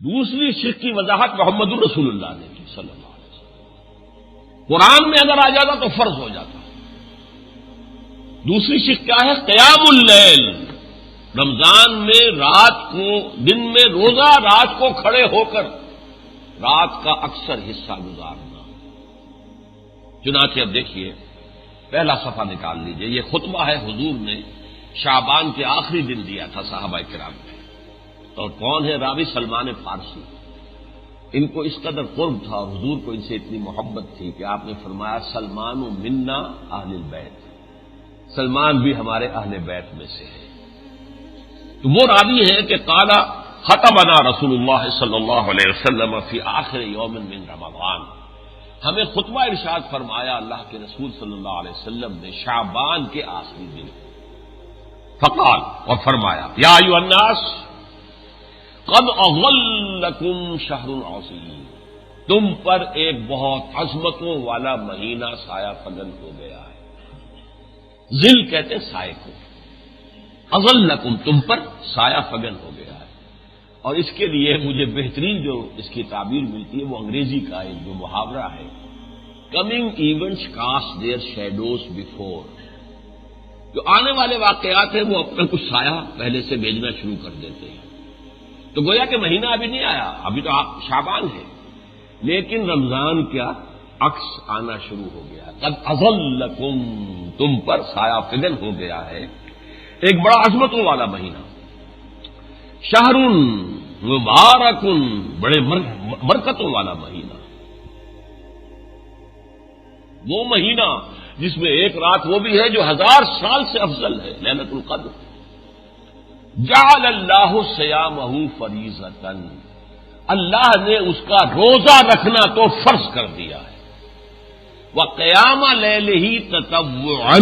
دوسری شق کی وضاحت محمد الرسول اللہ نے کی صلی اللہ علیہ وسلم. قرآن میں اگر آ جاتا تو فرض ہو جاتا. دوسری شق کیا ہے؟ قیام اللیل. رمضان میں رات کو، دن میں روزہ، رات کو کھڑے ہو کر رات کا اکثر حصہ گزارنا. چنانچہ اب دیکھیے پہلا صفحہ نکال لیجئے. یہ خطبہ ہے حضور نے شعبان کے آخری دن دیا تھا صحابہ کرام میں. اور کون ہے راوی؟ سلمان فارسی. ان کو اس قدر قرب تھا اور حضور کو ان سے اتنی محبت تھی کہ آپ نے فرمایا سلمان منا اہل البیت، سلمان بھی ہمارے اہل بیت میں سے ہے. تو وہ راوی ہے کہ قال خطبنا رسول اللہ صلی اللہ علیہ وسلم فی آخر یوم من رمضان. ہمیں خطبہ ارشاد فرمایا اللہ کے رسول صلی اللہ علیہ وسلم نے شعبان کے آخری دن. فقال، اور فرمایا یا ایھا الناس قد اظلکم شہر عظیم، تم پر ایک بہت عظمتوں والا مہینہ سایہ فگن ہو گیا ہے. ذل کہتے سائے کو، اظلکم تم پر سایہ فگن ہو گیا ہے. اور اس کے لیے مجھے بہترین جو اس کی تعبیر ملتی ہے وہ انگریزی کا ایک جو محاورہ ہے، coming events cast their shadows before. جو آنے والے واقعات ہیں وہ اپنا کچھ سایہ پہلے سے بھیجنا شروع کر دیتے ہیں. تو گویا کہ مہینہ ابھی نہیں آیا، ابھی تو شعبان ہے، لیکن رمضان کیا عکس آنا شروع ہو گیا. قد اظلکم تم پر سایہ فگن ہو گیا ہے، ایک بڑا عظمتوں والا مہینہ. شہر مبارک بڑے برکتوں والا مہینہ، وہ مہینہ جس میں ایک رات وہ بھی ہے جو 1000 سال سے افضل ہے، لیلۃ القدر. جعل اللہ صیامہ فریضۃ، اللہ نے اس کا روزہ رکھنا تو فرض کر دیا ہے. وقیام لیلہ تطوعا،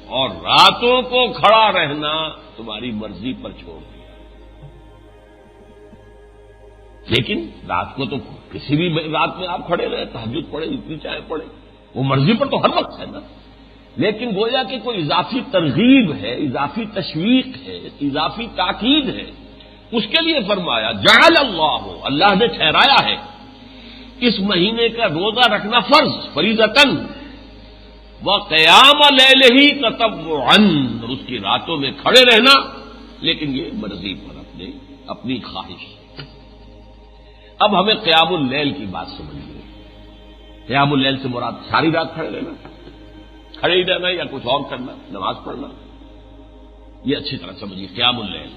اور راتوں کو کھڑا رہنا تمہاری مرضی پر چھوڑ دیا. لیکن رات کو تو کسی بھی رات میں آپ کھڑے رہے، تہجد پڑھے، جتنی چاہے پڑھے، وہ مرضی پر تو ہر وقت ہے نا. لیکن گویا کہ کوئی اضافی ترغیب ہے، اضافی تشویق ہے، اضافی تاکید ہے، اس کے لیے فرمایا جعل اللہ، اللہ نے ٹھہرایا ہے اس مہینے کا روزہ رکھنا فرض، فریضۃً، وقیام لیلہ تطوعا، اور اس کی راتوں میں کھڑے رہنا، لیکن یہ مرضی پر، اپنی خواہش. اب ہمیں قیام اللیل کی بات سمجھیے. قیام اللیل سے مراد ساری رات کھڑے رہنا، کھڑے ہی رہنا یا کچھ اور کرنا، نماز پڑھنا، یہ اچھی طرح سمجھیے. قیام اللیل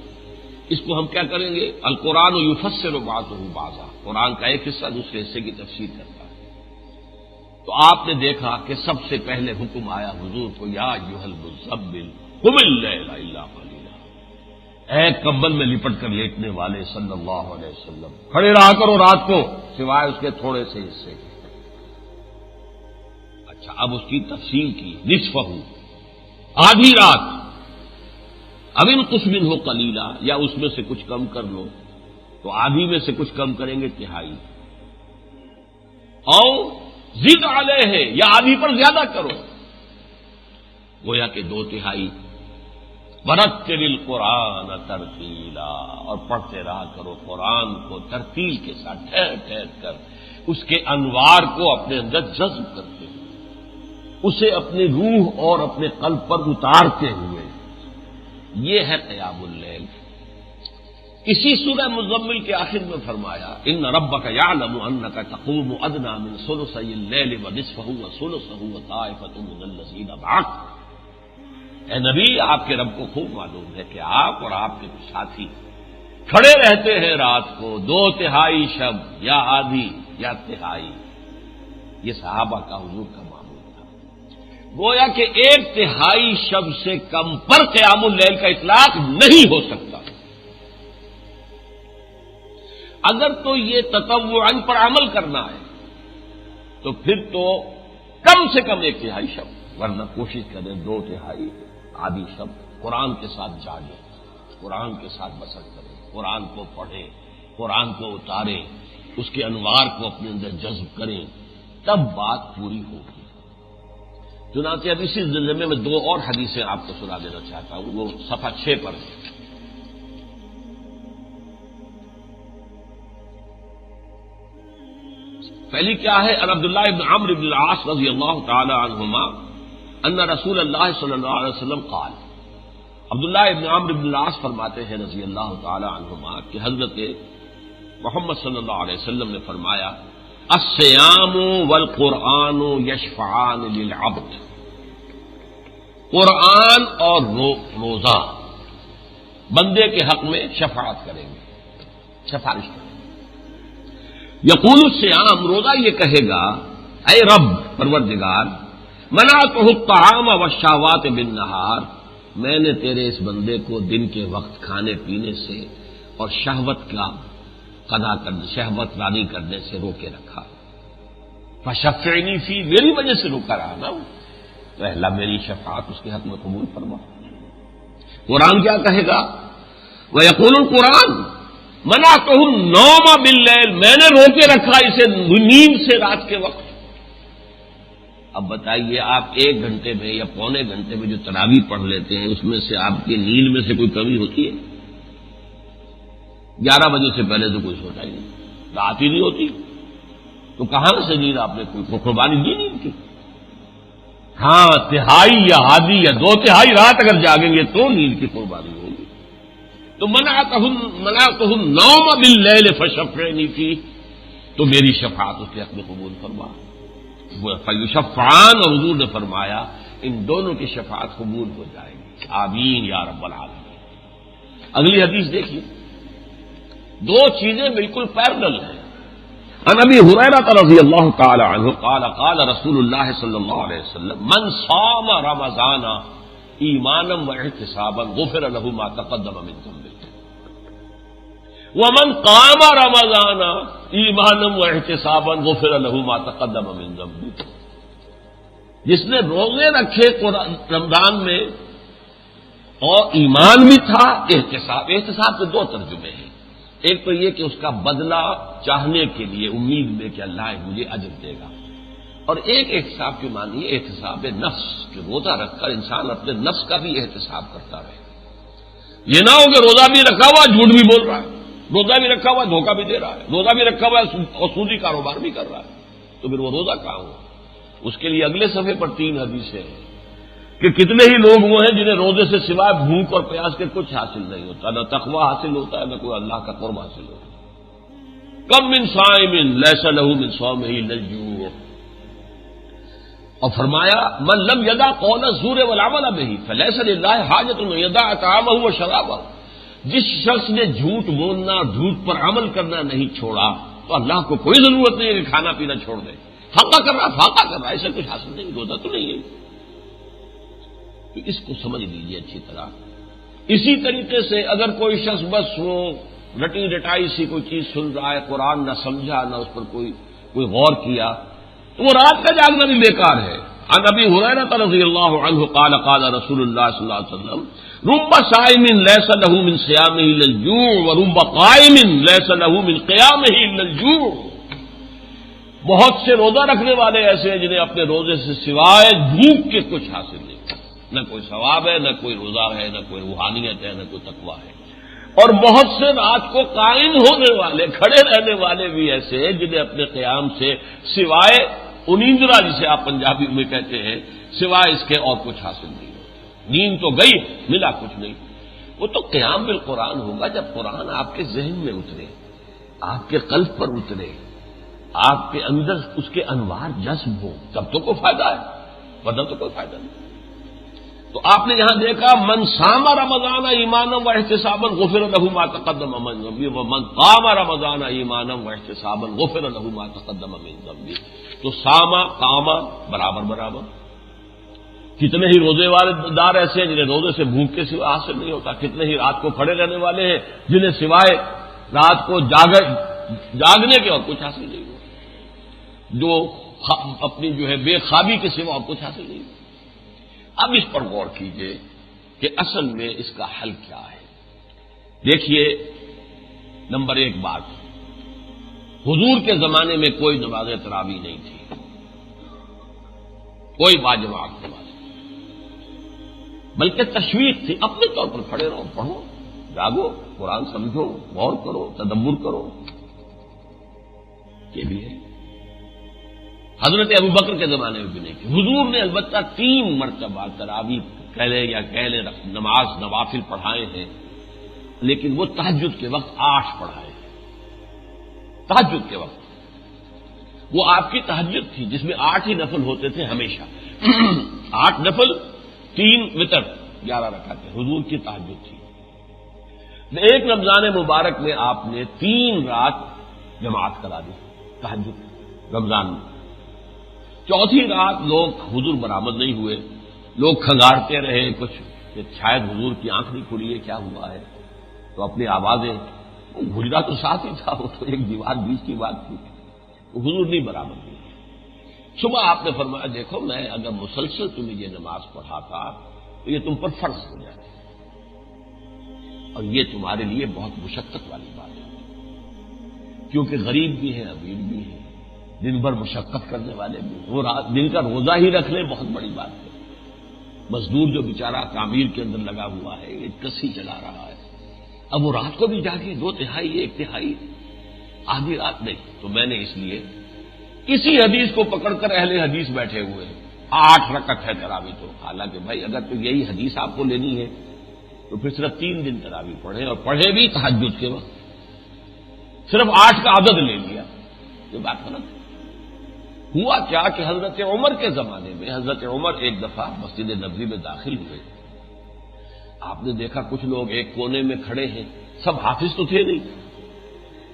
اس کو ہم کیا کریں گے؟ القرآن یفسر بعضہ بعضا، قرآن کا ایک حصہ دوسرے حصے کی تفسیر کرتا ہے. تو آپ نے دیکھا کہ سب سے پہلے حکم آیا حضور کو، یا ایھا المزمل قم اللیل الا قلیلا، اے کمبل میں لپٹ کر لیٹنے والے صلی اللہ علیہ وسلم، کھڑے رہا کرو رات کو سوائے اس کے تھوڑے سے حصے. اچھا، اب اس کی تفصیل کی، نصفہ، آدھی رات، اب انقص منہ قلیلا، یا اس میں سے کچھ کم کر لو. تو آدھی میں سے کچھ کم کریں گے تہائی، اور زد علیہ، یا آدھی پر زیادہ کرو، گویا کہ 2/3. ورتل القرآن ترتیلا، اور پڑھتے رہا کرو قرآن کو ترتیل کے ساتھ، ٹھہر ٹھہر کر اس کے انوار کو اپنے اندر جذب کرتے ہوئے، اسے اپنی روح اور اپنے قلب پر اتارتے ہوئے. یہ ہے قیام اللیل. اسی سورہ مزمل کے آخر میں فرمایا ان ربک یعلم انک تقوم ادنی من ثلثی اللیل ونصفہ وثلثہ وطائفۃ من الذین معک. اے نبی، آپ کے رب کو خوب معلوم ہے کہ آپ اور آپ کے کچھ ساتھی کھڑے رہتے ہیں رات کو 2/3 شب، یا آدھی یا تہائی. یہ صحابہ کا حضور کا معمول تھا. گویا کہ 1/3 شب سے کم پر قیام اللیل کا اطلاق نہیں ہو سکتا. اگر تو یہ تطوعاً پر عمل کرنا ہے تو پھر تو کم سے کم 1/3 شب، ورنہ کوشش کریں 2/3 آدھی شب قرآن کے ساتھ جاگیں، قرآن کے ساتھ بسر کریں، قرآن کو پڑھیں، قرآن کو اتاریں، اس کے انوار کو اپنے اندر جذب کریں، تب بات پوری ہوگی. چنانچہ اب اسی زمرے میں 2 اور حدیثیں آپ کو سنا دینا چاہتا ہوں، وہ صفحہ 6 پر ہے. پہلی کیا ہے؟ ان عبداللہ ابن عمرو بن العاص رضی اللہ تعالی عنہما ان رسول اللہ صلی اللہ علیہ وسلم قال، عبداللہ ابن عمرو بن العاص فرماتے ہیں رضی اللہ تعالی عنہما کہ حضرت محمد صلی اللہ علیہ وسلم نے فرمایا، الصیام والقرآن یشفعان للعبد، قرآن اور روزہ بندے کے حق میں شفاعت کریں گے، سفارش کریں گے۔ یقول الصیام، روزہ یہ کہے گا، اے رب پروردگار، منعتہ الطعام والشہوات بالنہار، میں نے تیرے اس بندے کو دن کے وقت کھانے پینے سے اور شہوت کا قضا کرنے، شہوت رانی کرنے سے روکے رکھا، فشفعنی فی، میری وجہ سے روکا رہا نا، تو اللہ میری شفاعت اس کے حق میں قبول فرما۔ قرآن کیا کہے گا؟ وَيَقُولُ الْقُرْآنُ مَنَعْتُهُ النَّوْمَ بِاللَّيْلِ، میں نے روکے رکھا اسے نیند سے رات کے وقت۔ اب بتائیے، آپ 1 گھنٹے میں یا پونے گھنٹے میں جو تراویح پڑھ لیتے ہیں، اس میں سے آپ کی نیند میں سے کوئی کمی ہوتی ہے؟ 11 بجے سے پہلے تو کوئی سوچا ہی نہیں، رات ہی نہیں ہوتی، تو کہاں سے نیند آپ نے کوئی قربانی دی نیند کی؟ ہاں، تہائی یا آدھی یا 2/3 رات اگر جاگیں گے تو نیند کی قربانی ہوگی۔ تو منعتہ النوم باللیل فشفعنی فی، تو میری شفاعت اس کے حق میں قبول فرما۔ فیشفعان، اور حضور نے فرمایا ان دونوں کی شفاعت قبول ہو جائے گی، آمین یا رب العالمین۔ اگلی حدیث دیکھیے، 2 چیزیں بالکل پیرلل ہیں۔ عن ابی ہریرہ رضی اللہ تعالی عنہ قال قال رسول اللہ صلی اللہ علیہ وسلم، من صام رمضان ایمانا واحتسابا غفر له ما تقدم من ذنبه ومن قام رمضان ایمانا واحتسابا غفر له ما تقدم من ذنبه، جس نے روزے رکھے رمضان میں اور ایمان بھی تھا، احتساب کے 2 ترجمے ہیں۔ ایک تو یہ کہ اس کا بدلہ چاہنے کے لیے، امید میں کہ اللہ مجھے اجر دے گا، اور ایک احتساب کی معنی ہے احتساب نفس، کہ روزہ رکھ کر انسان اپنے نفس کا بھی احتساب کرتا رہے۔ یہ نہ ہو کہ روزہ بھی رکھا ہوا جھوٹ بھی بول رہا ہے، روزہ بھی رکھا ہوا دھوکہ بھی دے رہا ہے، روزہ بھی رکھا ہوا اور سودی کاروبار بھی کر رہا ہے، تو پھر وہ روزہ کہاں ہوا؟ اس کے لیے اگلے صفحے پر 3 حدیثیں ہیں کہ کتنے ہی لوگ وہ ہیں جنہیں روزے سے سوائے بھوک اور پیاس کے کچھ حاصل نہیں ہوتا، نہ تقویٰ حاصل ہوتا ہے، نہ کوئی اللہ کا قرب حاصل ہوتا ہے۔ کم من صائم لیس لہ من صومہ الا الجوع، اور فرمایا من لم یدع قول الزور والعمل بہ فلیس للہ حاجۃ ان یدع طعامہ وشرابہ، جس شخص نے جھوٹ بولنا اور جھوٹ پر عمل کرنا نہیں چھوڑا تو اللہ کو کوئی ضرورت نہیں ہے کہ کھانا پینا چھوڑ دے۔ فاقہ کر رہا ایسا کچھ حاصل نہیں، روزہ تو نہیں ہے۔ تو اس کو سمجھ لیجیے اچھی طرح۔ اسی طریقے سے اگر کوئی شخص بس وہ رٹی رٹائی سی کوئی چیز سن رہا ہے، قرآن نہ سمجھا، نہ اس پر کوئی غور کیا، تو وہ رات کا جاگنا بھی بیکار ہے۔ عن ابی ہریرہ رضی اللہ عنہ قال قال رسول اللہ صلی اللہ علیہ وسلم، رب صائم لیس لہ من صیامہ الا الجوع ورب قائم لیس لہ من قیامہ الا الجوع، بہت سے روزہ رکھنے والے ایسے ہیں جنہیں اپنے روزے سے سوائے بھوک کے کچھ حاصل نہیں، نہ کوئی ثواب ہے، نہ کوئی روزہ ہے، نہ کوئی روحانیت ہے، نہ کوئی تقویٰ ہے، اور بہت سے رات کو قائم ہونے والے، کھڑے رہنے والے بھی ایسے ہیں جنہیں اپنے قیام سے سوائے انیندرا، جسے آپ پنجابی میں کہتے ہیں، سوائے اس کے اور کچھ حاصل نہیں ہوتا۔ نیند تو گئی، ملا کچھ نہیں۔ وہ تو قیام بالقرآن ہوگا جب قرآن آپ کے ذہن میں اترے، آپ کے قلب پر اترے، آپ کے اندر اس کے انوار جذب ہو، تب تو کوئی فائدہ ہے، ورنہ تو کوئی فائدہ نہیں۔ تو آپ نے یہاں دیکھا من صام رمضان ایمانا واحتسابا غفر له ما تقدم من ذنبه ومن قام رمضان ایمانا واحتسابا غفر له ما تقدم من ذنبه، تو صام قام برابر۔ کتنے ہی روزے والے دار ایسے ہیں جنہیں روزے سے بھوک کے سوا حاصل نہیں ہوتا، کتنے ہی رات کو کھڑے رہنے والے ہیں جنہیں سوائے رات کو جاگنے کے اور کچھ حاصل نہیں ہوتا، جو اپنی جو ہے بے خوابی کے سوا اور کچھ حاصل نہیں ہوتا۔ اب اس پر غور کیجئے کہ اصل میں اس کا حل کیا ہے۔ دیکھیے، نمبر 1 بات، حضور کے زمانے میں کوئی نماز تراویح نہیں تھی، کوئی باجماعت نماز، بلکہ تشویق تھی، اپنے طور پر کھڑے رہو، پڑھو، جاگو، قرآن سمجھو، غور کرو، تدبر کرو، یہ بھی ہے۔ حضرت ابوبکر کے زمانے میں بھی نہیں تھی. حضور نے البتہ 3 مرتبہ تراویح کہہ لیں نماز نوافل پڑھائے ہیں، لیکن وہ تہجد کے وقت 8 پڑھائے ہیں. تہجد کے وقت وہ آپ کی تہجد تھی جس میں 8 ہی نفل ہوتے تھے ہمیشہ. 8 نفل 3 وتر 11 رکعتیں حضور کی تہجد تھی. ایک رمضان مبارک میں آپ نے 3 رات جماعت کرا دی تہجد رمضان میں. چوتھی رات لوگ حضور برآمد نہیں ہوئے، لوگ کھنگارتے رہے کچھ کہ شاید حضور کی آنکھ نہیں کھلی ہے، کیا ہوا ہے. تو اپنی آوازیں، گجرا تو ساتھ ہی تھا، وہ تو ایک دیوار بیچ کی بات تھی. حضور نہیں برآمد ہوئی. صبح آپ نے فرمایا دیکھو میں اگر مسلسل تمہیں یہ نماز پڑھاتا تو یہ تم پر فرض ہو جائے، اور یہ تمہارے لیے بہت مشقت والی بات ہے، کیونکہ غریب بھی ہیں، امیر بھی ہیں، دن بھر مشقت کرنے والے بھی ہیں. وہ دن کا روزہ ہی رکھ لیں بہت بڑی بات ہے. مزدور جو بیچارہ تعمیر کے اندر لگا ہوا ہے، یہ کسی چلا رہا ہے، اب وہ رات کو بھی جاگے 2/3 1/3 آدھی رات نہیں. تو میں نے اس لیے اسی حدیث کو پکڑ کر اہل حدیث بیٹھے ہوئے ہیں 8 رکعت ہے تراویح. تو حالانکہ بھائی اگر تو یہی حدیث آپ کو لینی ہے تو پھر صرف 3 دن تراویح پڑھے، اور پڑھے بھی تہجد کے وقت. صرف 8 کا عدد لے لیا، یہ بات غلط ہے. ہوا کیا کہ حضرت عمر کے زمانے میں حضرت عمر ایک دفعہ مسجد نبوی میں داخل ہوئے. آپ نے دیکھا کچھ لوگ ایک کونے میں کھڑے ہیں، سب حافظ تو تھے نہیں.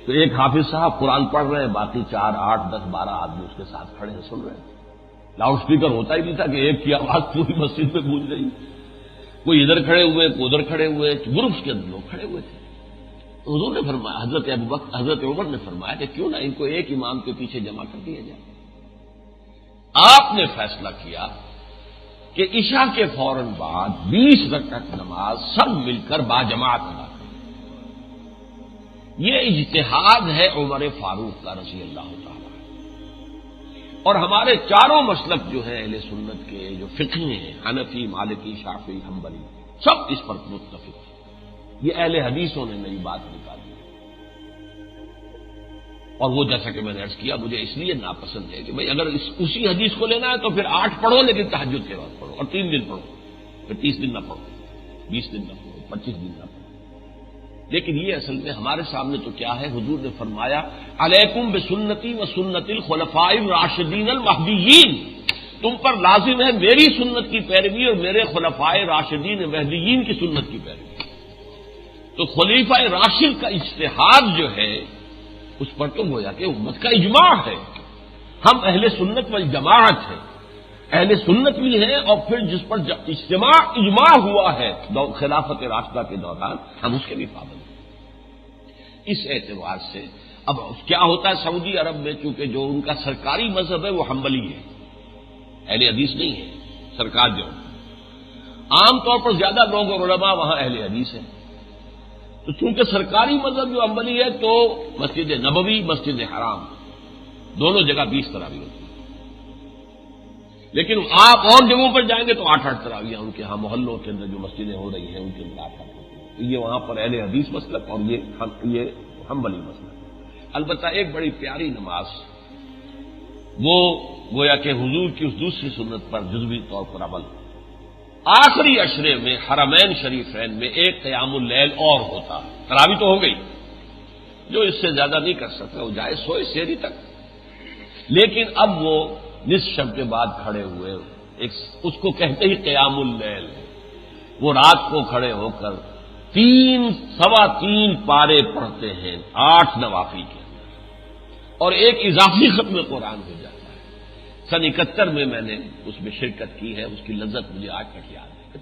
تو ایک حافظ صاحب قرآن پڑھ رہے ہیں، باقی 4 8 10 12 آدمی اس کے ساتھ کھڑے ہیں، سن رہے ہیں. لاؤڈ اسپیکر ہوتا ہی نہیں تھا کہ ایک کی آواز پوری مسجد میں گونج رہی. کوئی ادھر کھڑے ہوئے، کوئی ادھر کھڑے ہوئے، گروپس کے اندر لوگ کھڑے ہوئے تھے. تو حضور نے فرمایا، حضرت عمر نے فرمایا کہ کیوں نہ ان کو ایک امام کے پیچھے جمع کر دیا جائے. آپ نے فیصلہ کیا کہ عشاء کے فوراً بعد 20 رکعت نماز سب مل کر باجماعت ادا کریں. یہ اجتہاد ہے عمر فاروق کا رضی اللہ تعالی. اور ہمارے چاروں مسلک جو ہیں اہل سنت کے جو فقہ ہیں، حنفی، مالکی، شافعی، حنبلی، سب اس پر متفق ہیں. یہ اہل حدیثوں نے نئی بات نکالی. اور وہ جیسا کہ میں نے عرض کیا مجھے اس لیے ناپسند ہے کہ بھئی اگر اسی حدیث کو لینا ہے تو پھر 8 پڑھو لیکن تہجد کے وقت پڑھو، اور 3 دن پڑھو، پھر 30 دن نہ پڑھو، 20 دن نہ پڑھو، 25 دن نہ پڑھو. لیکن یہ اصل میں ہمارے سامنے تو کیا ہے، حضور نے فرمایا علیکم بسنتی و سنت الخلفاء الراشدین المہدیین، تم پر لازم ہے میری سنت کی پیروی اور میرے خلفاء راشدین مہدیین کی سنت کی پیروی. تو خلیفہ راشد کا اجتہاد جو ہے اس پر تو گویا کہ امت کا اجماع ہے. ہم اہل سنت والجماعت ہیں، اہل سنت بھی ہیں، اور پھر جس پر اجماع ہوا ہے خلافت راشدہ کے دوران ہم اس کے بھی پابند ہیں. اس اعتبار سے اب کیا ہوتا ہے سعودی عرب میں، چونکہ جو ان کا سرکاری مذہب ہے وہ حنبلی ہے، اہل حدیث نہیں ہے. سرکار جو عام طور پر زیادہ لوگ اور علماء وہاں اہل حدیث ہیں. تو چونکہ سرکاری مذہب جو حنبلی ہے تو مسجد نبوی، مسجد حرام دونوں جگہ 20 تراویح ہوتی ہے. لیکن آپ اور جگہوں پر جائیں گے تو 8 تراویح ان کے ہاں محلوں کے اندر جو مسجدیں ہو رہی ہیں ان کے اندر 8 ہوتی ہیں. یہ وہاں پر اہل حدیث مسلک اور یہ حنبلی مسلک. البتہ ایک بڑی پیاری نماز وہ گویا کہ حضور کی اس دوسری سنت پر جزوی طور پر عمل. آخری عشرے میں حرمین شریفین میں ایک قیام اللیل اور ہوتا. تراویح تو ہو گئی، جو اس سے زیادہ نہیں کر سکتا وہ جائے سوئے سحری تک. لیکن اب وہ نصف شب کے بعد کھڑے ہوئے، اس کو کہتے ہی قیام اللیل. وہ رات کو کھڑے ہو کر 3 پارے پڑھتے ہیں 8 نوافل کے اندر، اور ایک اضافی ختم قرآن ہو جاتا ہے. سن 71 میں میں نے اس میں شرکت کی ہے، اس کی لذت مجھے آج تک یاد ہے.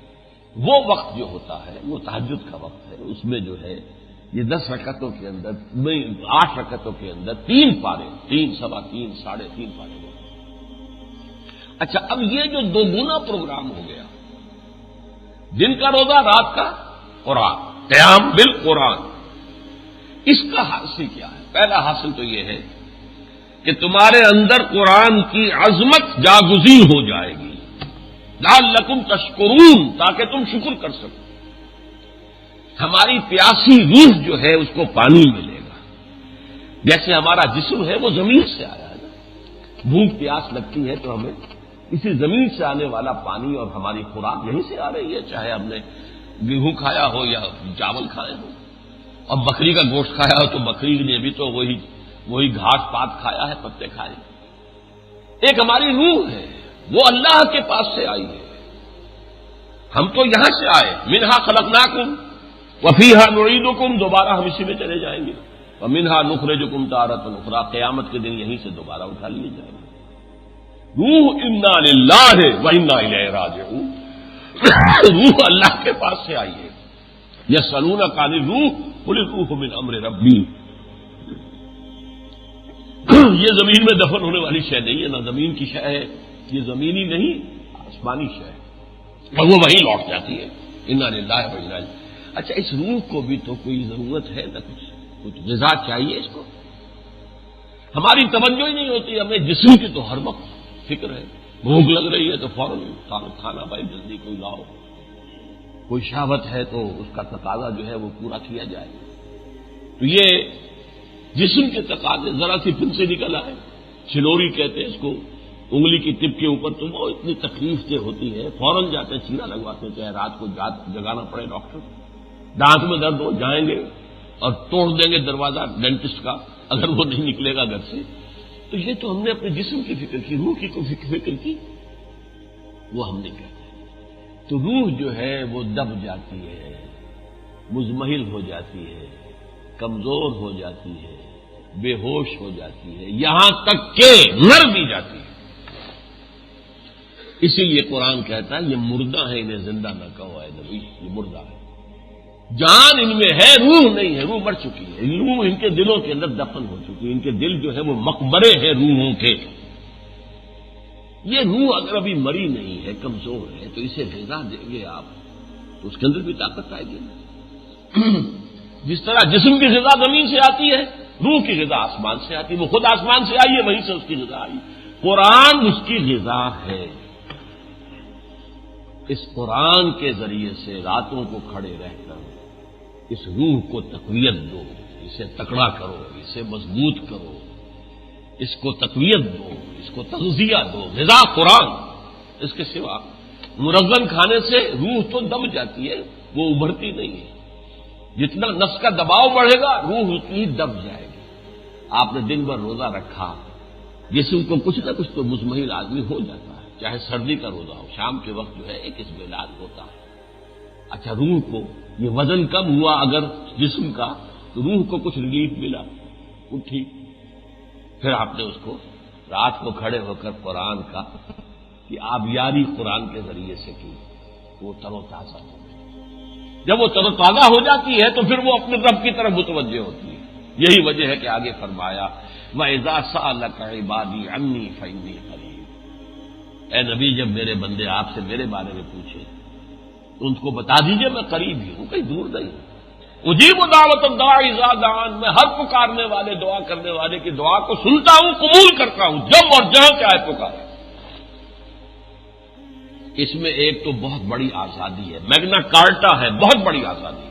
وہ وقت جو ہوتا ہے وہ تہجد کا وقت ہے. اس میں جو ہے یہ 10 رکعتوں کے اندر 8 رکعتوں کے اندر 3 پارے، 3 سوا 3 ساڑھے 3 پارے. اچھا اب یہ جو 2 گنا پروگرام ہو گیا، دن کا روزہ، رات کا قرآن، قیام بالقرآن، اس کا حاصل کیا ہے؟ پہلا حاصل تو یہ ہے کہ تمہارے اندر قرآن کی عظمت جاگزین ہو جائے گی، لعلکم تشکرون، تاکہ تم شکر کر سکو. ہماری پیاسی روح جو ہے اس کو پانی ملے گا. جیسے ہمارا جسم ہے وہ زمین سے آیا ہے نا، بھوک پیاس لگتی ہے تو ہمیں اسی زمین سے آنے والا پانی اور ہماری خوراک یہیں سے آ رہی ہے، چاہے ہم نے گیہوں کھایا ہو یا چاول کھائے ہو، اور بکری کا گوشت کھایا ہو تو بکری نے بھی تو وہی گھاس پات کھایا ہے، پتے کھائے۔ ایک ہماری روح ہے، وہ اللہ کے پاس سے آئی ہے، ہم تو یہاں سے آئے، منہا خلقناکم وفیہا نعیدکم، دوبارہ ہم اسی میں چلے جائیں گے، ومنہا نخرجکم تارۃ اخری، قیامت کے دن یہیں سے دوبارہ اٹھا لیے جائیں گے۔ روح انا للہ و انا الیہ راجعون، روح اللہ کے پاس سے آئی ہے۔ یسألونک عن الروح قل الروح من امر ربی، یہ زمین میں دفن ہونے والی شے نہیں ہے، نہ زمین کی شے ہے، یہ زمینی نہیں آسمانی شے ہے، اور وہ وہیں لوٹ جاتی ہے۔ انا للہ و انا الیہ۔ اچھا، اس روح کو بھی تو کوئی ضرورت ہے نہ کچھ غذا چاہیے اس کو، ہماری توجہ ہی نہیں ہوتی، ہمیں جسم کی تو ہر وقت فکر ہے، بھوک لگ رہی ہے تو فوراً کھانا بھائی جلدی کوئی لاؤ، کوئی شہوت ہے تو اس کا تقاضا جو ہے وہ پورا کیا جائے۔ تو یہ جسم کے تقاضے ذرا سی پن سے نکل آئے، چھلوری کہتے ہیں اس کو، انگلی کی ٹپ کے اوپر تو وہ اتنی تکلیف سے ہوتی ہے، فوراً جاتے ہیں چیرا لگواتے ہیں، چاہے رات کو جگانا پڑے ڈاکٹر، دانت میں درد ہو جائیں گے اور توڑ دیں گے دروازہ ڈینٹسٹ کا اگر وہ نہیں نکلے گا گھر سے۔ تو یہ تو ہم نے اپنے جسم کی فکر کی، روح کی کوئی فکر کی وہ ہم نے کیا۔ تو روح جو ہے وہ دب جاتی ہے، مزمحل ہو جاتی ہے، کمزور ہو جاتی ہے، بے ہوش ہو جاتی ہے، یہاں تک کہ مر بھی جاتی ہے۔ اسی لیے قرآن کہتا ہے یہ مردہ ہے، انہیں زندہ نہ کہو اے نبی، یہ مردہ ہے، جان ان میں ہے، روح نہیں ہے، روح مر چکی ہے، روح ان کے دلوں کے اندر دفن ہو چکی ہے، ان کے دل جو ہے وہ مقبرے ہیں روحوں کے۔ یہ روح اگر ابھی مری نہیں ہے، کمزور ہے، تو اسے غذا دیں گے آپ تو اس کے اندر بھی طاقت آئے گی۔ جس طرح جسم کی غذا زمین سے آتی ہے، روح کی غذا آسمان سے آتی ہے، وہ خود آسمان سے آئی ہے، وہیں سے اس کی غذا آئی۔ قرآن اس کی غذا ہے۔ اس قرآن کے ذریعے سے راتوں کو کھڑے رہ کر اس روح کو تقویت دو، اسے تکڑا کرو، اسے مضبوط کرو، اس کو تقویت دو، اس کو تغذیہ دو، غذا قرآن۔ اس کے سوا مرغن کھانے سے روح تو دب جاتی ہے، وہ ابھرتی نہیں ہے، جتنا نفس کا دباؤ بڑھے گا روح اتنی دب جائے گی۔ آپ نے دن بھر روزہ رکھا، جسم کو کچھ نہ کچھ تو مزمحل آدمی ہو جاتا ہے، چاہے سردی کا روزہ ہو، شام کے وقت جو ہے ایک اسبلال ہوتا ہے۔ اچھا، روح کو یہ وزن کم ہوا اگر جسم کا تو روح کو کچھ ریلیف ملا، اٹھی، پھر آپ نے اس کو رات کو کھڑے ہو کر قرآن کا کہ آبیاری قرآن کے ذریعے سے کی، وہ تر و تازہ ہو گئی۔ جب وہ تر و تازہ ہو جاتی ہے تو پھر وہ اپنے رب کی طرف متوجہ ہوتی ہے۔ یہی وجہ ہے کہ آگے فرمایا وَإِذَا سَأَلَكَ عِبَادِي عَنِّي فَإِنِّي قَرِيبٌ، اے نبی جب میرے بندے آپ سے میرے بارے میں پوچھیں تو ان کو بتا دیجئے میں قریب ہی ہوں، کہیں دور نہیں ہوں۔ اجیب دعوت الداعی اذا دعان، میں ہر پکارنے والے دعا کرنے والے کی دعا کو سنتا ہوں، قبول کرتا ہوں، جب اور جہاں چاہے پکارے۔ اس میں ایک تو بہت بڑی آزادی ہے، میگنا کارٹا ہے، بہت بڑی آزادی۔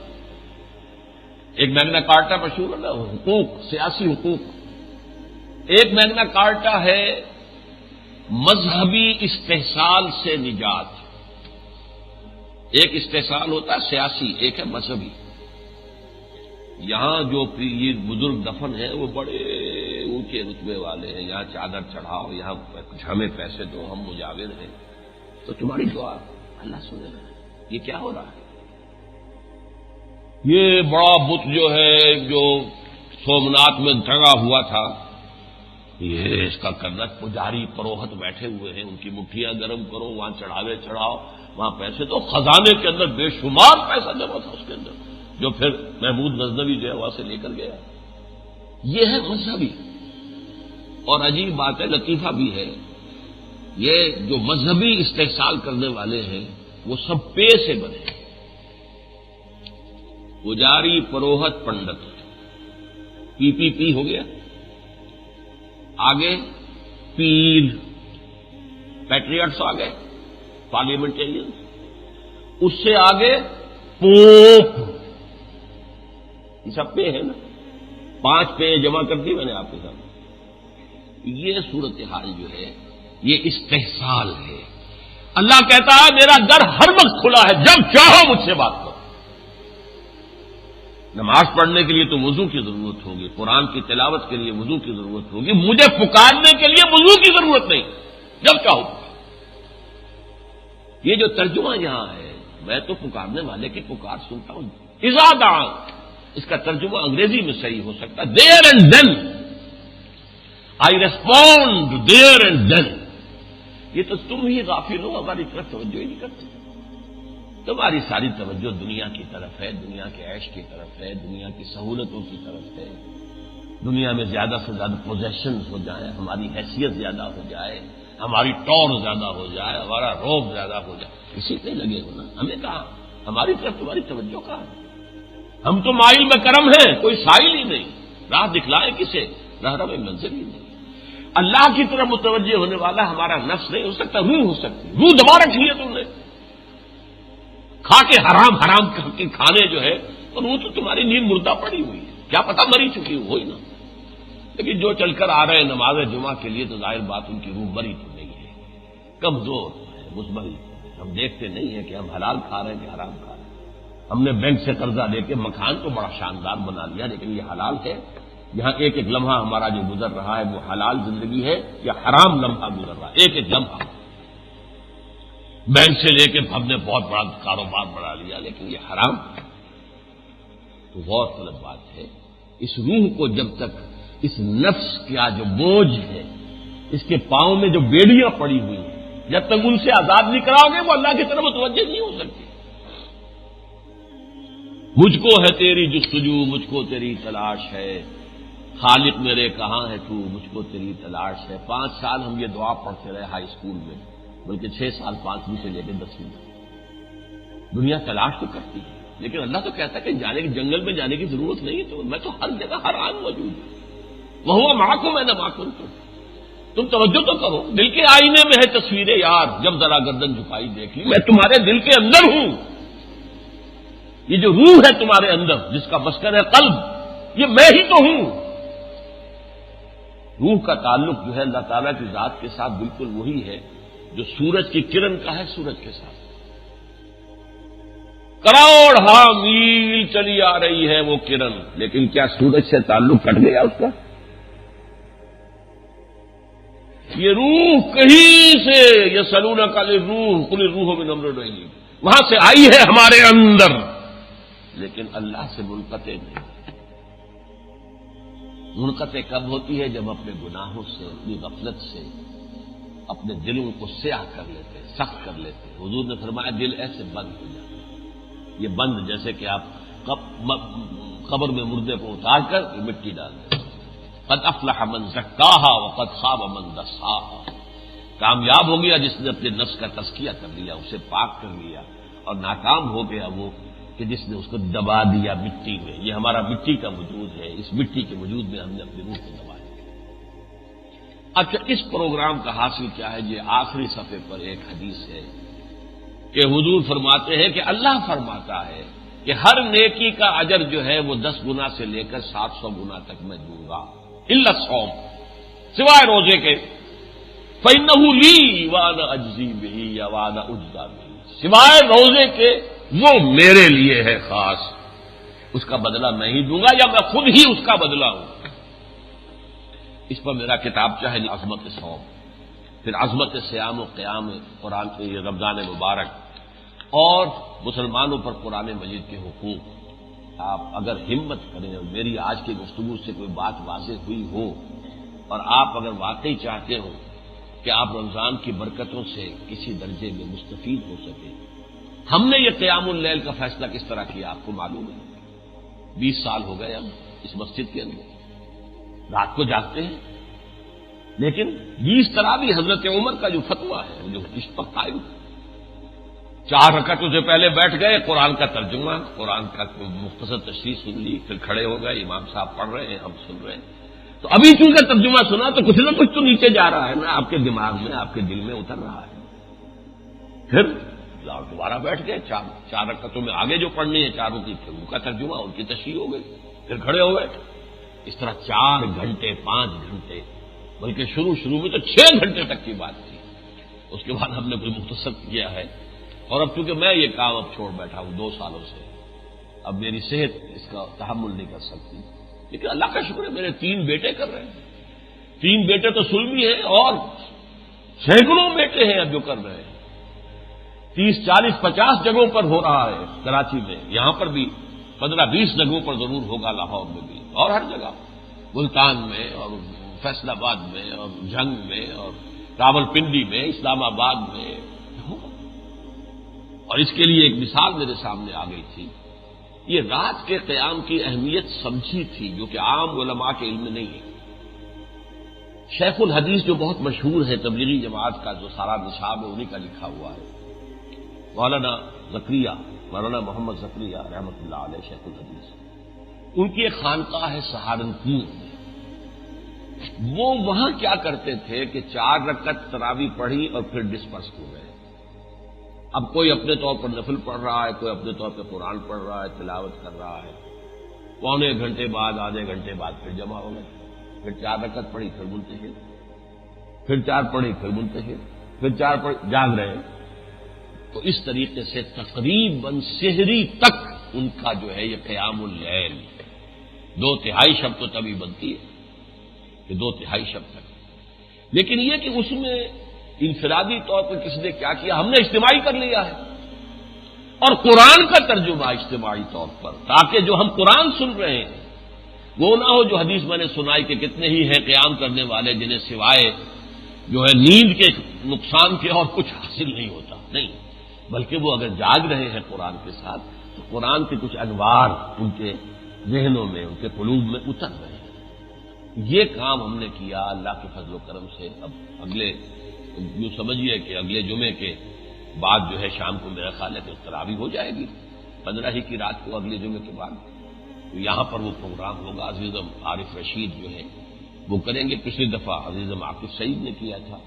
ایک میگنا کارٹا مشہور ہے نا، حقوق، سیاسی حقوق۔ ایک میگنا کارٹا ہے مذہبی استحصال سے نجات۔ ایک استحصال ہوتا ہے سیاسی، ایک ہے مذہبی۔ یہاں جو یہ بزرگ دفن ہیں وہ بڑے اونچے رتبے والے ہیں، یہاں چادر چڑھاؤ، یہاں کچھ ہمیں پیسے دو، ہم مجاور ہیں، تو تمہاری دعا اللہ سنے گا۔ یہ کیا ہو رہا ہے؟ یہ بڑا بت جو ہے جو سومناتھ میں ٹنگا ہوا تھا، یہ اس کا کرنا پجاری پروہت بیٹھے ہوئے ہیں، ان کی مٹھیاں گرم کرو، وہاں چڑھاوے چڑھاؤ، وہاں پیسے دو۔ خزانے کے اندر بے شمار پیسہ جمع تھا اس کے اندر، جو پھر محمود غزنوی جو ہے وہاں سے لے کر گیا۔ یہ ہے مذہبی۔ اور عجیب بات ہے، لطیفہ بھی ہے، یہ جو مذہبی استحصال کرنے والے ہیں وہ سب پے سے بنے، پجاری پروہت پنڈت، پی ہو گیا، آگے پیر، پیٹریٹس آ گئے، پارلیمنٹرین، اس سے آگے پوپ، یہ سب پے ہے نا، 5 پے جمع کر دی میں نے آپ کے سامنے۔ یہ صورتحال جو ہے یہ استحصال ہے. اللہ کہتا ہے میرا در ہر وقت کھلا ہے، جب چاہو مجھ سے بات کرو. نماز پڑھنے کے لیے تو وضو کی ضرورت ہوگی، قرآن کی تلاوت کے لیے وضو کی ضرورت ہوگی، مجھے پکارنے کے لیے وضو کی ضرورت نہیں، جب چاہو. یہ جو ترجمہ یہاں ہے، میں تو پکارنے والے کی پکار سنتا ہوں. اذا دعا، اس کا ترجمہ انگریزی میں صحیح ہو سکتا ہے there and then, I respond there and then. یہ تو تم ہی غافل ہو، ہماری طرف توجہ ہی نہیں کرتے. تمہاری ساری توجہ دنیا کی طرف ہے، دنیا کے عیش کی طرف ہے، دنیا کی سہولتوں کی طرف ہے. دنیا میں زیادہ سے زیادہ پوزیشنز ہو جائیں، ہماری حیثیت زیادہ ہو جائے، ہماری ٹور زیادہ ہو جائے، ہمارا روب زیادہ ہو جائے، اسی پہ لگے ہونا. ہمیں کہا ہماری طرف تمہاری توجہ کہاں ہے؟ ہم تو مائل میں کرم ہیں، کوئی سائل ہی نہیں. راہ دکھلائے کسے؟ رہنما منزل ہی نہیں. اللہ کی طرف متوجہ ہونے والا ہمارا نفس نہیں ہو سکتا، روح ہو سکتی. روح دبا رکھی ہے تم نے، کھا کے حرام حرام کے کھانے جو ہے، اور وہ تو تمہاری نیند مردہ پڑی ہوئی ہے، کیا پتہ مری چکی ہو ہی نہ. لیکن جو چل کر آ رہے ہیں نماز جمعہ کے لیے، تو ظاہر بات ان کی روح مری تو نہیں ہے، کمزور ہے، مزمل. ہم دیکھتے نہیں ہیں کہ ہم حلال کھا رہے ہیں کہ حرام کھا رہے ہیں. ہم نے بینک سے قرضہ لے کے مکان تو بڑا شاندار بنا لیا، لیکن یہ حلال ہے؟ یہاں ایک ایک لمحہ ہمارا جو گزر رہا ہے وہ حلال زندگی ہے یا حرام لمحہ گزر رہا ہے؟ ایک ایک لمحہ. بینک سے لے کے ہم نے بہت بڑا کاروبار بنا لیا، لیکن یہ حرام ہے. تو غور طلب بات ہے، اس روح کو جب تک اس نفس کا جو بوجھ ہے، اس کے پاؤں میں جو بیڑیاں پڑی ہوئی ہیں، جب تک ان سے آزاد نہیں کراؤ گے، وہ اللہ کی طرف متوجہ نہیں ہو سکتی. مجھ کو ہے تیری جستجو، مجھ کو تیری تلاش ہے، خالق میرے کہاں ہے تو، مجھ کو تیری تلاش ہے. 5 سال ہم یہ دعا پڑھتے رہے ہائی اسکول میں، بلکہ 6 سال 5ویں سے لے کے 10ویں. دنیا تلاش تو کرتی ہے، لیکن اللہ تو کہتا ہے کہ جانے کے جنگل میں جانے کی ضرورت نہیں. تو میں تو ہر جگہ ہر آن موجود ہوں. وہ معکم میں نہ معکم تم توجہ تو کرو. دل کے آئینے میں ہے تصویریں یار، جب ذرا گردن جھکائی دیکھ لی، میں تمہارے دل کے اندر ہوں. یہ جو روح ہے تمہارے اندر، جس کا مسکن ہے قلب، یہ میں ہی تو ہوں. روح کا تعلق جو ہے اللہ تعالیٰ کی ذات کے ساتھ بالکل وہی ہے جو سورج کی کرن کا ہے سورج کے ساتھ. کروڑ میل چلی آ رہی ہے وہ کرن، لیکن کیا سورج سے تعلق کٹ گیا اس کا؟ یہ روح کہیں سے، یہ سلون کا روح کل روح من امر ربی، وہاں سے آئی ہے ہمارے اندر، لیکن اللہ سے منقطع نہیں. منقطع کب ہوتی ہے؟ جب اپنے گناہوں سے، اپنی غفلت سے اپنے دلوں کو سیاہ کر لیتے، سخت کر لیتے. حضور نے فرمایا دل ایسے بند ہو جاتا ہے. یہ بند جیسے کہ آپ قبر میں مردے کو اتار کر مٹی ڈال دیں. قد افلح من زکاہا وقد خاب من دساہا. کامیاب ہو گیا جس نے اپنے نفس کا تزکیہ کر لیا، اسے پاک کر لیا، اور ناکام ہو گیا وہ کہ جس نے اس کو دبا دیا مٹی میں. یہ ہمارا مٹی کا وجود ہے، اس مٹی کے وجود میں ہم نے اپنی روح کو دبا دیا. اچھا، اس پروگرام کا حاصل کیا ہے؟ یہ آخری صفحے پر ایک حدیث ہے کہ حضور فرماتے ہیں کہ اللہ فرماتا ہے کہ ہر نیکی کا اجر جو ہے وہ 10 گنا سے لے کر 700 گنا تک میں دوں گا، الا الصوم، سوائے روزے کے. فإنه لي وأنا أجزي به یا وأنا أجزى به، سوائے روزے کے وہ میرے لیے ہے خاص، اس کا بدلہ میں ہی دوں گا یا میں خود ہی اس کا بدلہ ہوں. اس پر میرا کتابچہ ہے عظمت صوم، پھر عظمت صیام و قیام قرآن کے رمضان مبارک، اور مسلمانوں پر قرآن مجید کے حقوق. آپ اگر ہمت کریں، اور میری آج کی گفتگو سے کوئی بات واضح ہوئی ہو، اور آپ اگر واقعی چاہتے ہو کہ آپ رمضان کی برکتوں سے کسی درجے میں مستفید ہو سکیں. ہم نے یہ قیام اللیل کا فیصلہ کس طرح کیا آپ کو معلوم ہے. 20 سال ہو گئے ہم اس مسجد کے اندر رات کو جاگتے ہیں، لیکن 20 طرح بھی حضرت عمر کا جو فتویٰ ہے جو اس پر قائم ہے. 4 رکعتوں سے پہلے بیٹھ گئے، قرآن کا ترجمہ، قرآن کا مختصر تشریح سن لی، پھر کھڑے ہو گئے، امام صاحب پڑھ رہے ہیں، ہم سن رہے ہیں. تو ابھی چونکہ ترجمہ سنا تو کچھ نہ کچھ تو نیچے جا رہا ہے نا، آپ کے دماغ میں، آپ کے دل میں اتر رہا ہے. پھر دوبارہ بیٹھ گئے، 4 رکعتوں میں آگے جو پڑھنی ہے 4 کی، پھر ان کا ترجمہ، ان کی تشریح ہو گئی، پھر کھڑے ہو گئے. اس طرح 4 گھنٹے 5 گھنٹے بلکہ شروع میں تو 6 گھنٹے تک کی بات تھی. اس کے بعد ہم نے کوئی مختصر کیا ہے. اور اب چونکہ میں یہ کام اب چھوڑ بیٹھا ہوں 2 سالوں سے، اب میری صحت اس کا تحمل نہیں کر سکتی. لیکن اللہ کا شکر ہے میرے 3 بیٹے کر رہے ہیں. 3 بیٹے تو سلمی ہیں اور سینکڑوں بیٹے ہیں اب جو کر رہے ہیں. 30، 40، 50 جگہوں پر ہو رہا ہے کراچی میں، یہاں پر بھی 15، 20 جگہوں پر ضرور ہوگا، لاہور میں بھی اور ہر جگہ، ملتان میں اور فیصل آباد میں اور جھنگ میں اور راول پنڈی میں، اسلام آباد میں ہوگا. اور اس کے لیے ایک مثال میرے سامنے آ گئی تھی. یہ رات کے قیام کی اہمیت سمجھی تھی جو کہ عام علماء کے علم میں نہیں ہے. شیخ الحدیث جو بہت مشہور ہے تبلیغی جماعت کا، جو سارا نصاب ہے انہی کا لکھا ہوا ہے، مولانا زکریا، مولانا محمد زکریا رحمۃ اللہ علیہ شیخ الحدیث، ان کی ایک خانقاہ ہے سہارنپور میں. وہ وہاں کیا کرتے تھے کہ 4 رکعت تراویح پڑھی اور پھر ڈسپرس ہو گئے. اب کوئی اپنے طور پر نفل پڑھ رہا ہے، کوئی اپنے طور پہ قرآن پڑھ رہا ہے، تلاوت کر رہا ہے. پونے گھنٹے بعد، آدھے گھنٹے بعد پھر جمع ہو گئے. پھر 4 رکعت پڑھی، پھر منتشر، پھر 4 پڑھی، پھر منتشر، پھر 4 پڑھی، جاگ رہے ہیں. تو اس طریقے سے تقریباً سحری تک ان کا جو ہے یہ قیام اللیل، 2/3 شب تو تبھی بنتی ہے کہ 2/3 شب تک. لیکن یہ کہ اس میں انفرادی طور پر کسی نے کیا کیا، ہم نے اجتماعی کر لیا ہے. اور قرآن کا ترجمہ اجتماعی طور پر، تاکہ جو ہم قرآن سن رہے ہیں وہ نہ ہو جو حدیث میں نے سنائی کہ کتنے ہی ہیں قیام کرنے والے جنہیں سوائے جو ہے نیند کے نقصان کے اور کچھ حاصل نہیں ہوتا. نہیں، بلکہ وہ اگر جاگ رہے ہیں قرآن کے ساتھ تو قرآن کے کچھ انوار ان کے ذہنوں میں، ان کے قلوب میں اتر رہے ہیں. یہ کام ہم نے کیا اللہ کے فضل و کرم سے. اب اگلے یوں سمجھیے کہ اگلے جمعے کے بعد جو ہے شام کو میرا خیال ہے کہ تراویح ہو جائے گی 15 ہی کی رات کو، اگلے جمعے کے بعد. تو یہاں پر وہ پروگرام ہوگا. عزیزم عارف رشید جو ہے وہ کریں گے. پچھلی دفعہ عزیزم عاقب سعید نے کیا تھا،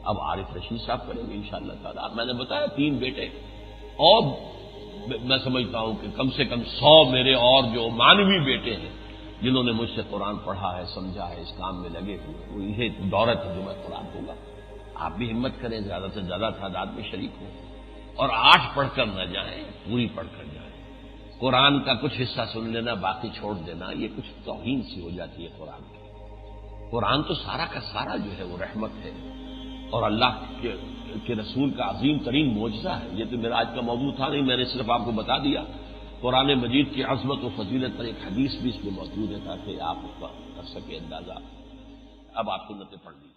اب عارف رشید صاحب کریں گے انشاءاللہ تعالیٰ. میں نے بتایا 3 بیٹے، اور میں سمجھتا ہوں کہ کم سے کم 100 میرے اور جو مانوی بیٹے ہیں جنہوں نے مجھ سے قرآن پڑھا ہے، سمجھا ہے، اس کام میں لگے ہوئے. وہ یہ دورت ہے جو میں قرآن ہوگا. آپ بھی ہمت کریں، زیادہ سے زیادہ تعداد میں شریک ہوں، اور 8 پڑھ کر نہ جائیں، پوری پڑھ کر جائیں. قرآن کا کچھ حصہ سن لینا، باقی چھوڑ دینا، یہ کچھ توہین سی ہو جاتی ہے قرآن کی. قرآن تو سارا کا سارا جو ہے وہ رحمت ہے اور اللہ کے رسول کا عظیم ترین معجزہ ہے. یہ تو میرا آج کا موضوع تھا نہیں، میں نے صرف آپ کو بتا دیا. قرآن مجید کی عظمت و فضیلت پر ایک حدیث بھی اس میں موجود ہے تاکہ آپ اس کا کر سکیں اندازہ. اب آپ سنتیں پڑھ لیجیے.